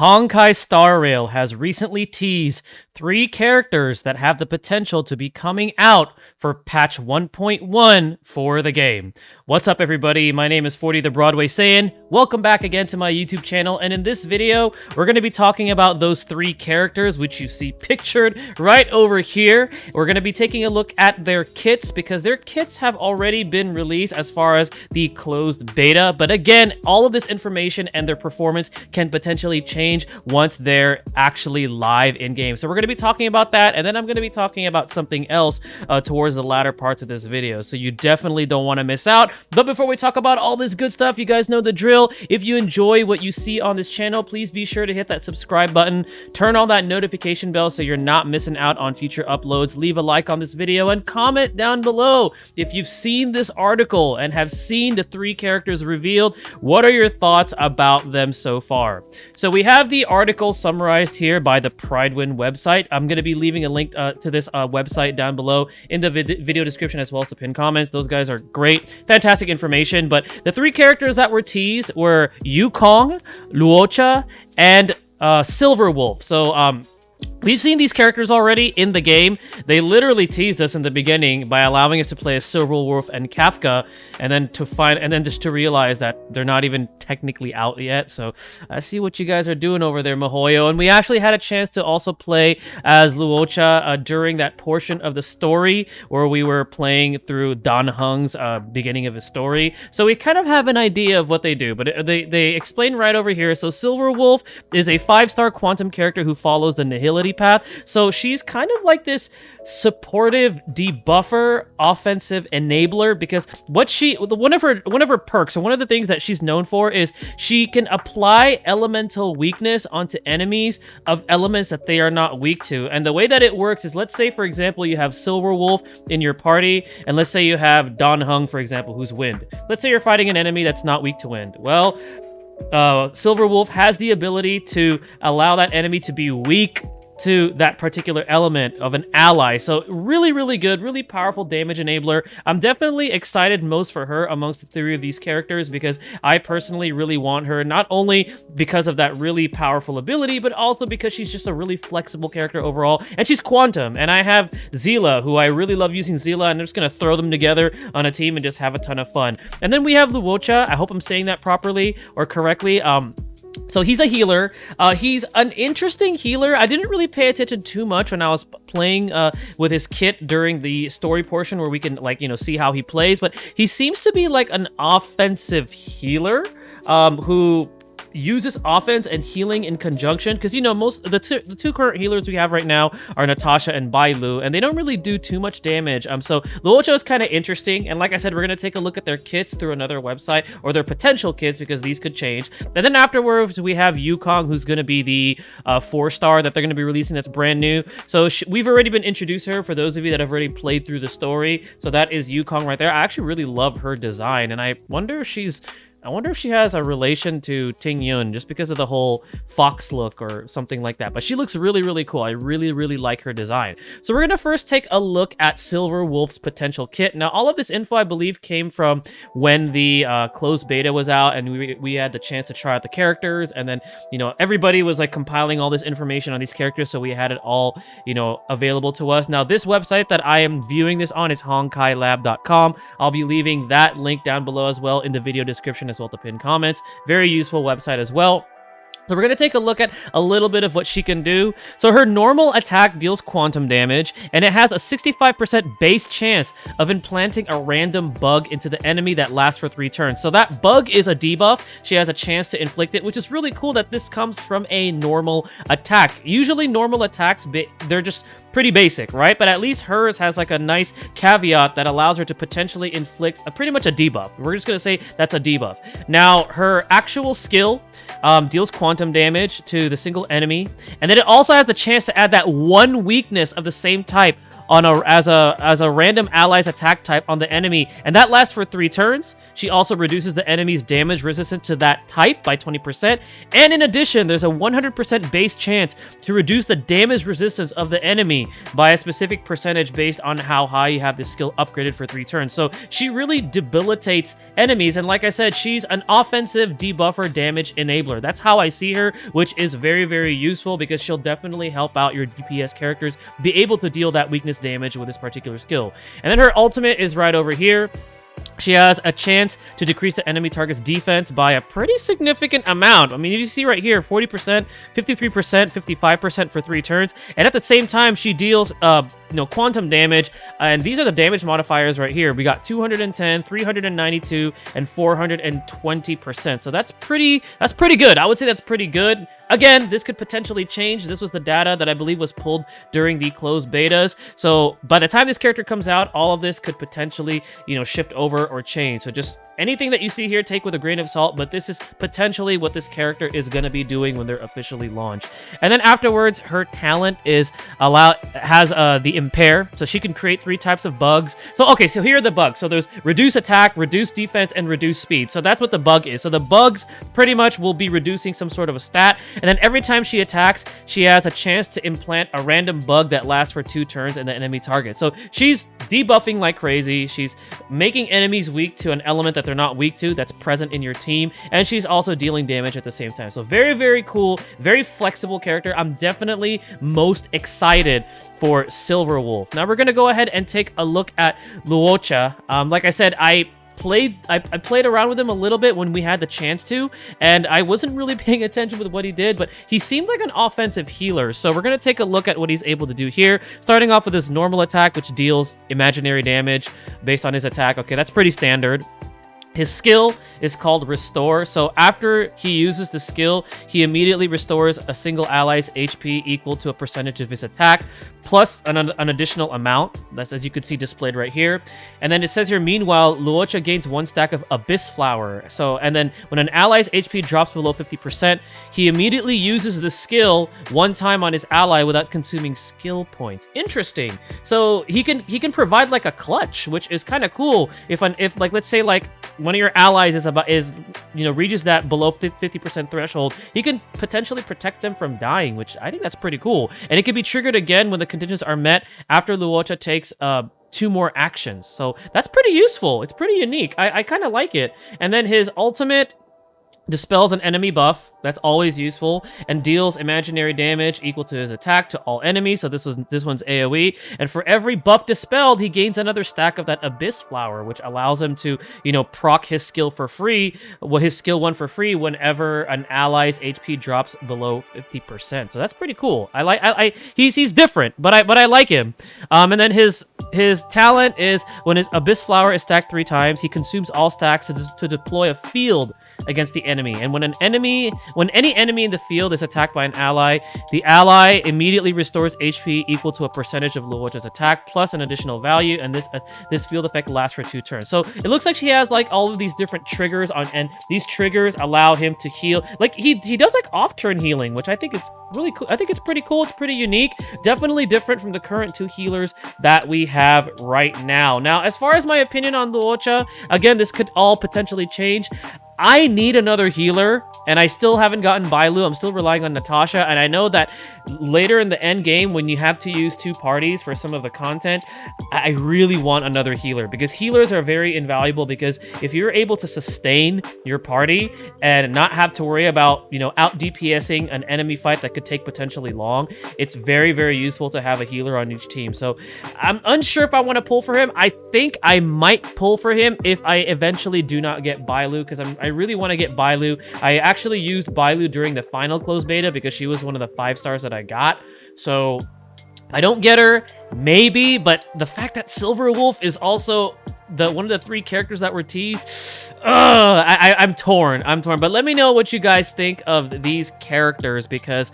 Honkai Star Rail has recently teased 3 characters that have the potential to be coming out for patch 1.1 for the game. What's up, everybody? My name is 40 the Broadway Saiyan. Welcome back again to my YouTube channel, and in this video, we're going to be talking about those 3 characters which you see pictured right over here. We're going to be taking a look at their kits because their kits have already been released as far as the closed beta, but again, all of this information and their performance can potentially change once they're actually live in-game. So we're going to be talking about that, and then I'm going to be talking about something else towards the latter parts of this video, so you definitely don't want to miss out. But before we talk about all this good stuff, you guys know the drill. If you enjoy what you see on this channel, please be sure to hit that subscribe button, turn on that notification bell so you're not missing out on future uploads, leave a like on this video, and comment down below if you've seen this article and have seen the 3 characters revealed. What are your thoughts about them so far? So we have the article summarized here by the Pridewind website. I'm going to be leaving a link to this website down below in the video description as well as the pinned comments. Those guys are great, fantastic information. But the 3 characters that were teased were Yukong, Luocha, and Silver Wolf. So we've seen these characters already in the game. They literally teased us in the beginning by allowing us to play as Silver Wolf and Kafka, and then just to realize that they're not even technically out yet. So I see what you guys are doing over there, mihoyo. And we actually had a chance to also play as Luocha during that portion of the story where we were playing through Dan Heng's beginning of his story. So we kind of have an idea of what they do, but they explain right over here. So Silver Wolf is a 5-star quantum character who follows the nihility path. So she's kind of like this supportive debuffer, offensive enabler, because one of her perks, or one of the things that she's known for, is she can apply elemental weakness onto enemies of elements that they are not weak to. And the way that it works is, let's say for example you have Silver Wolf in your party, and let's say you have Dan Heng, for example, who's wind. Let's say you're fighting an enemy that's not weak to wind. Well, Silver Wolf has the ability to allow that enemy to be weak to that particular element of an ally. So really, really good, really powerful damage enabler. I'm definitely excited most for her amongst the 3 of these characters because I personally really want her, not only because of that really powerful ability, but also because she's just a really flexible character overall, and she's quantum. And I have Zila, who I really love using Zila, and I'm just gonna throw them together on a team and just have a ton of fun. And then we have Luocha. I hope I'm saying that properly or correctly. So he's a healer. He's an interesting healer. I didn't really pay attention too much when I was playing with his kit during the story portion where we can, like, see how he plays, but he seems to be like an offensive healer who uses offense and healing in conjunction, because most the two current healers we have right now are Natasha and Bailu, and they don't really do too much damage. So Luocha is kind of interesting, and like I said, we're going to take a look at their kits through another website, or their potential kits, because these could change. And then afterwards we have Yukong, who's going to be the 4-star that they're going to be releasing that's brand new. So we've already been introduced to her for those of you that have already played through the story. So that is Yukong right there. I actually really love her design, and I wonder if she has a relation to Ting Yun, just because of the whole fox look or something like that. But she looks really, really cool. I really, really like her design. So we're going to first take a look at Silver Wolf's potential kit. Now, all of this info, I believe, came from when the closed beta was out, and we had the chance to try out the characters. And then, everybody was like compiling all this information on these characters, so we had it all, available to us. Now, this website that I am viewing this on is honkailab.com. I'll be leaving that link down below as well in the video description, as well to pin comments. Very useful website as well. So we're going to take a look at a little bit of what she can do. So her normal attack deals quantum damage, and it has a 65% base chance of implanting a random bug into the enemy that lasts for 3 turns. So that bug is a debuff. She has a chance to inflict it, which is really cool that this comes from a normal attack. Usually normal attacks, they're just pretty basic, right? But at least hers has like a nice caveat that allows her to potentially inflict pretty much a debuff. We're just going to say that's a debuff. Now, her actual skill deals quantum damage to the single enemy, and then it also has the chance to add that 1 weakness of the same type on as a random ally's attack type on the enemy, and that lasts for 3 turns. She also reduces the enemy's damage resistance to that type by 20%, and in addition, there's a 100% base chance to reduce the damage resistance of the enemy by a specific percentage based on how high you have this skill upgraded for 3 turns. So she really debilitates enemies, and like I said, she's an offensive debuffer damage enabler. That's how I see her, which is very, very useful because she'll definitely help out your DPS characters be able to deal that weakness damage with this particular skill. And then her ultimate is right over here. She has a chance to decrease the enemy target's defense by a pretty significant amount. I mean, you see right here, 40%, 53%, 55% for 3 turns. And at the same time, she deals, quantum damage. And these are the damage modifiers right here. We got 210, 392, and 420%. So that's pretty good. I would say that's pretty good. Again, this could potentially change. This was the data that I believe was pulled during the closed betas. So by the time this character comes out, all of this could potentially, shift over or change. So just anything that you see here, take with a grain of salt, but this is potentially what this character is going to be doing when they're officially launched. And then afterwards, her talent has the impair, so she can create 3 types of bugs. So here are the bugs. So there's reduce attack, reduce defense, and reduce speed. So that's what the bug is. So the bugs pretty much will be reducing some sort of a stat, and then every time she attacks, she has a chance to implant a random bug that lasts for 2 turns in the enemy target. So she's debuffing like crazy. She's making enemies weak to an element that they're not weak to that's present in your team, and she's also dealing damage at the same time. So very, very cool, very flexible character. I'm definitely most excited for Silver Wolf. Now we're gonna go ahead and take a look at Luocha. Like I said, I played around with him a little bit when we had the chance to, and I wasn't really paying attention with what he did, but he seemed like an offensive healer. So we're going to take a look at what he's able to do here, starting off with his normal attack, which deals imaginary damage based on his attack. Okay, that's pretty standard. His skill is called Restore, so after he uses the skill, he immediately restores a single ally's HP equal to a percentage of his attack, plus an additional amount. That's, as you can see, displayed right here. And then it says here, meanwhile, Luocha gains 1 stack of Abyss Flower. And then when an ally's HP drops below 50%, he immediately uses the skill 1 time on his ally without consuming skill points. Interesting. So he can provide like a clutch, which is kind of cool. If like let's say like one of your allies reaches that below 50% threshold, he can potentially protect them from dying, which I think that's pretty cool. And it can be triggered again when the conditions are met after Luocha takes 2 more actions. So that's pretty useful. It's pretty unique. I kind of like it. And then his ultimate dispels an enemy buff. That's always useful, and deals imaginary damage equal to his attack to all enemies. So this one's AoE, and for every buff dispelled, he gains another stack of that Abyss Flower, which allows him to proc his skill for free, his skill 1 for free whenever an ally's HP drops below 50%. So that's pretty cool. He's different, but I like him. And then his talent is when his Abyss Flower is stacked 3 times, he consumes all stacks to deploy a field against the enemy. And when any enemy in the field is attacked by an ally, the ally immediately restores HP equal to a percentage of Luocha's attack plus an additional value, and this field effect lasts for 2 turns. So it looks like she has like all of these different triggers and these triggers allow him to heal. Like he does like off-turn healing, which I think is really cool. I think it's pretty cool. It's pretty unique. Definitely different from the current 2 healers that we have right now. Now, as far as my opinion on Luocha, again, this could all potentially change. I need another healer, and I still haven't gotten Bailu. I'm still relying on Natasha, and I know that later in the end game, when you have to use 2 parties for some of the content, I really want another healer, because healers are very invaluable, because if you're able to sustain your party and not have to worry about, out DPSing an enemy fight that could take potentially long, it's very, very useful to have a healer on each team. So I'm unsure if I want to pull for him. I think I might pull for him if I eventually do not get Bailu, because I really want to get Bailu. I actually used Bailu during the final closed beta because she was one of the 5 stars that I got. So I don't get her, maybe, but the fact that Silver Wolf is also one of the 3 characters that were teased, I'm torn. But let me know what you guys think of these characters, because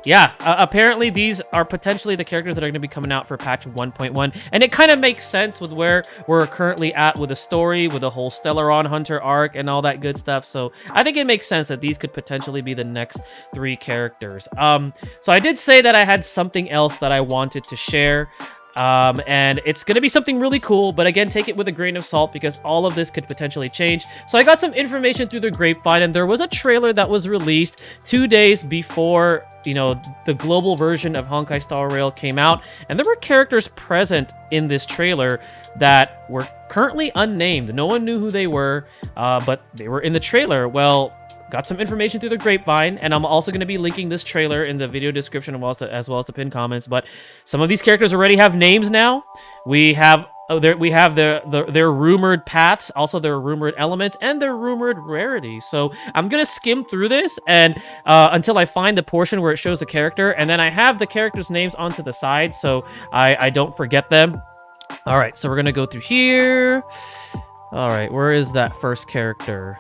yeah, apparently these are potentially the characters that are going to be coming out for patch 1.1, and it kind of makes sense with where we're currently at with the story, with the whole Stellaron Hunter arc and all that good stuff. So I think it makes sense that these could potentially be the next 3 characters. So I did say that I had something else that I wanted to share. And it's going to be something really cool, but again, take it with a grain of salt because all of this could potentially change. So I got some information through the grapevine, and there was a trailer that was released 2 days before, you know, the global version of Honkai Star Rail came out, and there were characters present in this trailer that were currently unnamed. No one knew who they were, but they were in the trailer. Well, got some information through the grapevine, and I'm also going to be linking this trailer in the video description as well as the pinned comments. But some of these characters already have names now. We have their rumored paths, also their rumored elements, and their rumored rarities. So I'm gonna skim through this and until I find the portion where it shows the character, and then I have the characters' names onto the side so I don't forget them. All right, so we're gonna go through here. All right, where is that first character?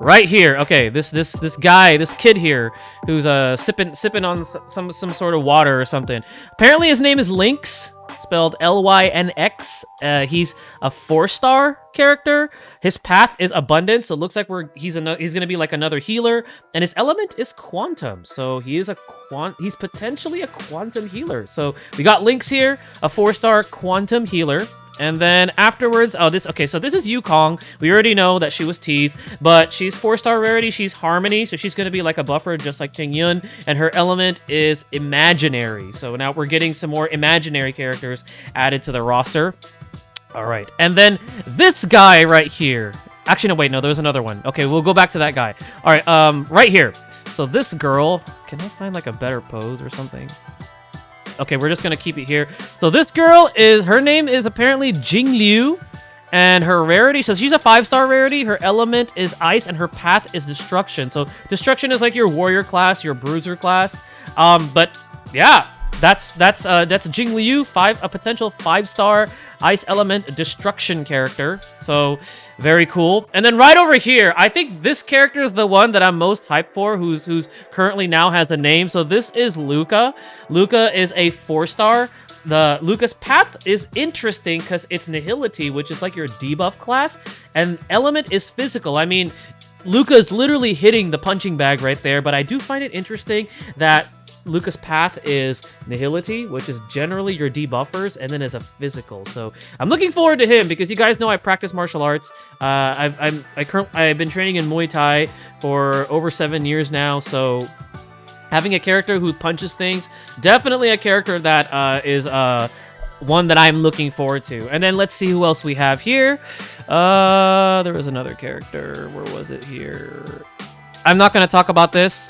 Right here. Okay, this guy, this kid here, who's sipping on some sort of water or something. Apparently, his name is Lynx, spelled Lynx. He's a 4-star character. His path is abundance, so it looks like he's gonna be like another healer, and his element is quantum. So he's potentially a quantum healer. So we got Lynx here, a 4-star quantum healer. And then afterwards, so this is Yukong. We already know that she was teased, but she's 4-star rarity. She's Harmony, so she's going to be like a buffer just like Ting Yun, and her element is imaginary. So now we're getting some more imaginary characters added to the roster. All right, and then this guy right here. Actually, no, wait, no, there's another one. Okay, we'll go back to that guy. All right, right here. So this girl, can I find like a better pose or something? Okay, we're just gonna keep it here. So this girl her name is apparently Jing Liu, and her rarity, so she's a 5-star rarity. Her element is ice, and her path is destruction. So destruction is like your warrior class, your bruiser class. But yeah, that's Jing Liu, a potential 5-star ice element destruction character. So very cool. And then right over here, I think this character is the one that I'm most hyped for, who's currently now has a name. So this is Luca. Luca is a 4-star. Luca's path is interesting because it's nihility, which is like your debuff class, and element is physical. I mean, Luca is literally hitting the punching bag right there, but I do find it interesting that Luca's path is nihility, which is generally your debuffers, and then as a physical. So I'm looking forward to him because you guys know I practice martial arts. I've been training in Muay Thai for over 7 years now. So having a character who punches things, definitely a character that is one that I'm looking forward to. And then let's see who else we have here. There was another character. Where was it here? I'm not going to talk about this.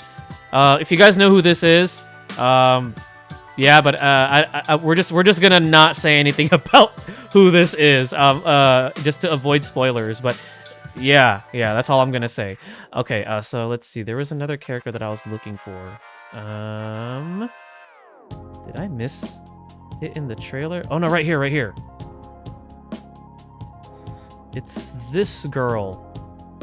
If you guys know who this is, yeah, but we're just gonna not say anything about who this is, just to avoid spoilers. But yeah, that's all I'm gonna say. Okay, so let's see. There was another character that I was looking for. Did I miss it in the trailer? Oh no, right here. It's this girl,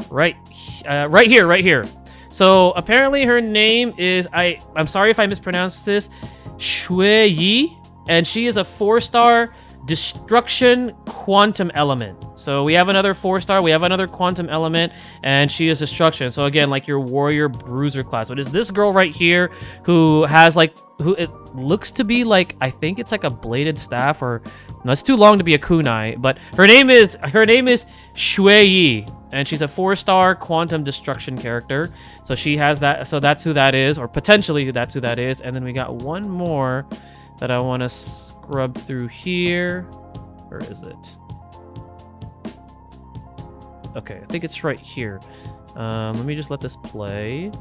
right here. So apparently her name is, I'm sorry if I mispronounced this, Shui Yi, and she is a 4-star destruction quantum element. So we have another 4-star, we have another quantum element, and she is destruction. So again, like your warrior bruiser class. But it's this girl right here who has who it looks to be like, I think it's like a bladed staff, or no, it's too long to be a kunai, but her name is Shui Yi. And she's a 4-star quantum destruction character. So she has that. So that's who that is, or potentially that's who that is. And then we got one more that I want to scrub through here. Where is it? Okay, I think it's right here. Let me just let this play.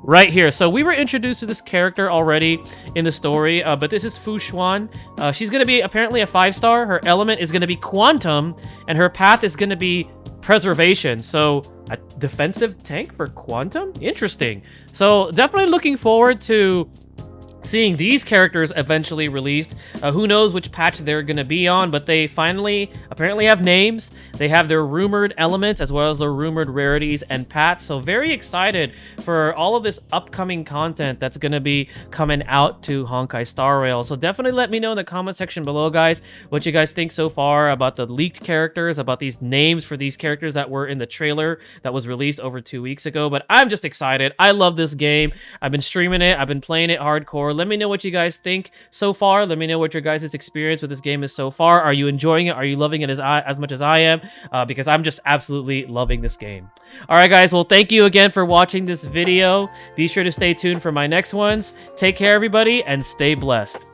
Right here. So we were introduced to this character already in the story, but this is Fu Xuan. She's going to be apparently a 5-star. Her element is going to be quantum, and her path is going to be preservation. So a defensive tank for quantum? Interesting. So definitely looking forward to seeing these characters eventually released. Who knows which patch they're going to be on, but they finally apparently have names. They have their rumored elements as well as their rumored rarities and pats. So very excited for all of this upcoming content that's going to be coming out to Honkai Star Rail. So definitely let me know in the comment section below, guys, what you guys think so far about the leaked characters, about these names for these characters that were in the trailer that was released over 2 weeks ago. But I'm just excited. I love this game. I've been streaming it. I've been playing it hardcore. Let me know what you guys think so far. Let me know what your guys' experience with this game is so far. Are you enjoying it? Are you loving it as much as I am? Because I'm just absolutely loving this game. All right, guys. Well, thank you again for watching this video. Be sure to stay tuned for my next ones. Take care, everybody, and stay blessed.